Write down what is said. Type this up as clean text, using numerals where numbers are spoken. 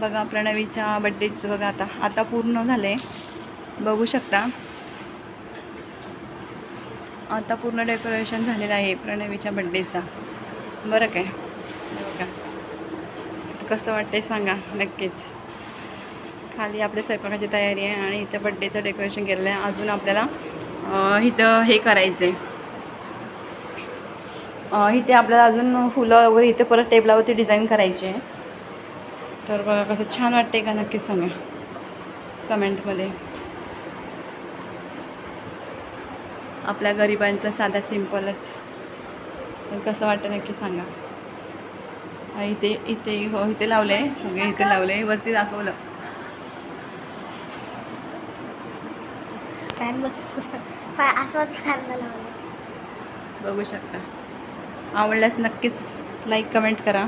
बघा प्रणवीच्या बड्डेचं बघा आता पूर्ण झालं आहे, बघू शकता. आता पूर्ण डेकोरेशन झालेलं आहे प्रणवीच्या बड्डेचा. बरं काय, बघा कसं वाटतंय सांगा नक्कीच. खाली आपल्या स्वयंपाकाची तयारी आहे आणि इथं बड्डेचं डेकोरेशन केलेलं आहे. अजून आपल्याला इथं हे करायचं आहे, इथे आपल्याला अजून फुलं वगैरे इथे परत टेबलावरती डिझाईन करायची आहे. तर बघा कसं छान वाटते का नक्कीच सांगा कमेंटमध्ये. आपल्या गरिबांचा साधा सिम्पलच, कसं वाटतं नक्की सांगा. इथे इथे हो इथे लावलं आहे, सगळे इथे लावलं आहे, वरती दाखवलं. फॅन बघू शकता. आवडल्यास नक्कीच लाईक कमेंट करा.